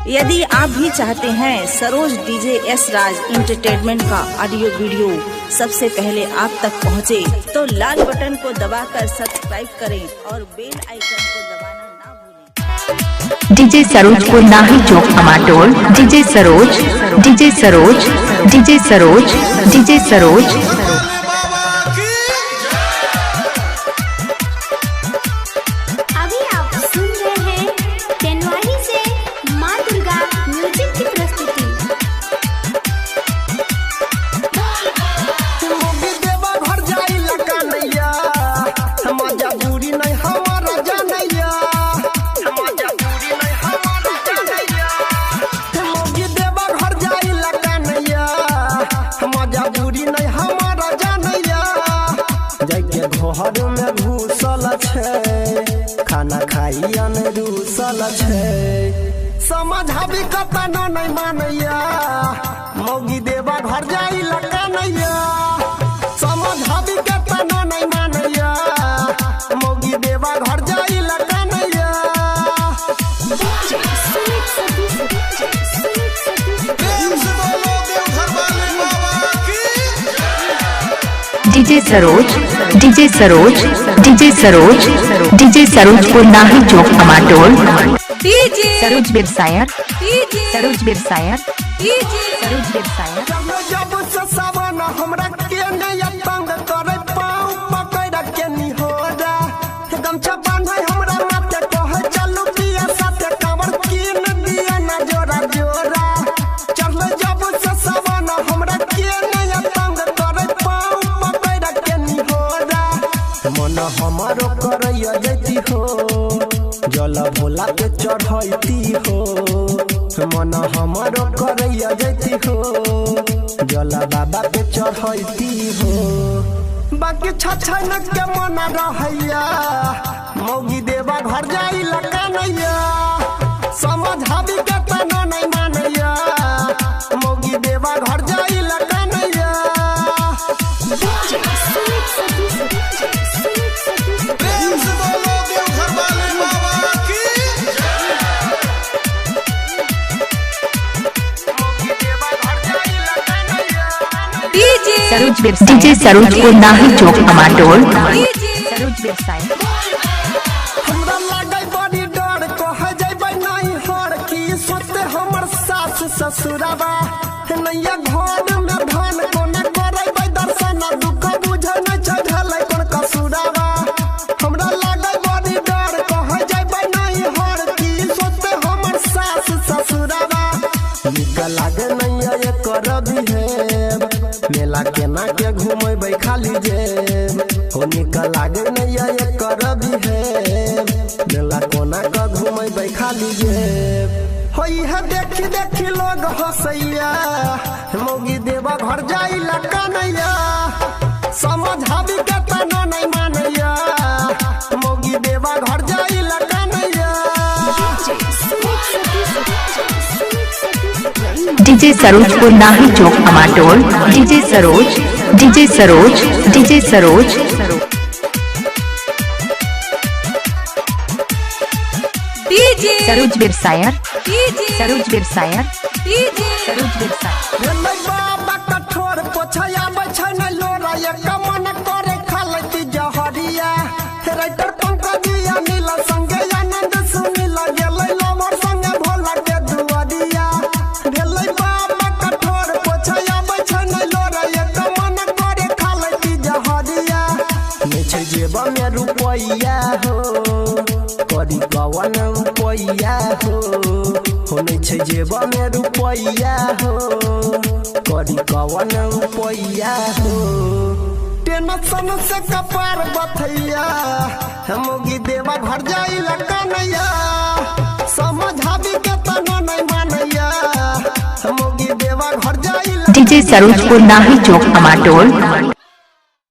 यदि आप भी चाहते हैं सरोज डीजे एस राज एंटरटेनमेंट का ऑडियो वीडियो सबसे पहले आप तक पहुंचे, तो लाल बटन को दबाकर सब्सक्राइब करें और बेल आइकन को दबाना ना भूलें। डीजे सरोज को नाही चौक हमाटोल। DJ Saroj, DJ Saroj, DJ Saroj, DJ Saroj. घर में घुसल छे, खाना खाइयन रूसल छे, समझाबी कतन नहीं मानैया, मौगी देवा घर जाई लकनैया, समझाबी कतन नहीं मानैया, मौगी देवा घर जाई लकनैया। DJ Saroj, DJ Saroj, DJ Saroj, DJ Saroj को नाही चौक हमाटोल। डीजे सरोज बिरसायर, डीजे सरोज बिरसायर, डीजे सरोज बिरसायर। जब से सावन हमरा के नया तंग करे, पाँव पकड़ के निहोरा, गमछा बांधे हमरा माथे कहे चलू पिया साथे, कांवर कीन दिया ना जोरा जोरा, चल जब से सावन हमरा के नया तंग करे, पाँव पकड़ के निहोरा, मन हमारो करैया जैती हो, जल भोला के चढ़ैती हो, मन हमारो करैया जैती हो, जल बाबा पे चढ़ैती हो, बाकी छछन के मन रहैया, मौगी देवा घर जाई लकनैया, समझाबी के तना नहीं मानैया, मौगी देवा घर जाई लकनैया। सरोज बिरसायर, डीजे सरोज को नाही चौक हमाटोल। सरोज बिरसायर। हमरा लागै बड़ी डर, कहे जैबै नहीं हर की सोते हमर सास ससुरबा, नैया घर में धन कोना करैबै दर्शन, दुख बुझे न चढ़लै कोन कसुरबा, हमरा लागै बड़ी डर, कहे जैबै नहीं हर की सोते हमर सास ससुरबा, निक लागे नैया एकर बिहेव, मेला केना के घुमेबै खाली जेब, हो निक लागे नैया एकर बिहेव, मेला कोना के घुमेबै खाली जेब, हो इहे देखी देखी लोग हंसैया, मौगी देवा घर जाई लकनैया, समझाबी के तना नहीं मानैया, मौगी देवा घर जाई लकनैया। डीजे सरोज को नाही चौक हमाटोल। DJ Saroj, DJ Saroj, DJ Saroj. DJ Saroj बिरसायर, डीजे सरोज बिरसायर, डीजे सरोज बिरसायर। भेलै बाबा कठोर पोछया बैठै नै लोरा, एक मन करे खालती जहरिया, राइटर पंकजिया नील संगे आनंद सुनील, गेलै लमर संगे भोला के दुआरिया, भेलै बाबा कठोर पोछया बैठै नै लोरा, एक मन करे खालती जहरिया, नै छै जेब में रुपैया हो, करी कवन रुपैया हो नै छै जेब में रुपैया हो, करी कवन रुपैया हो, टेंशन से कपार बथैया, मौगी देवा घर जाई लकनैया, समझाबी के तना नहीं मानैया, मौगी देवा घर जाई। डीजे सरोज को नाही चौक हमाटोल।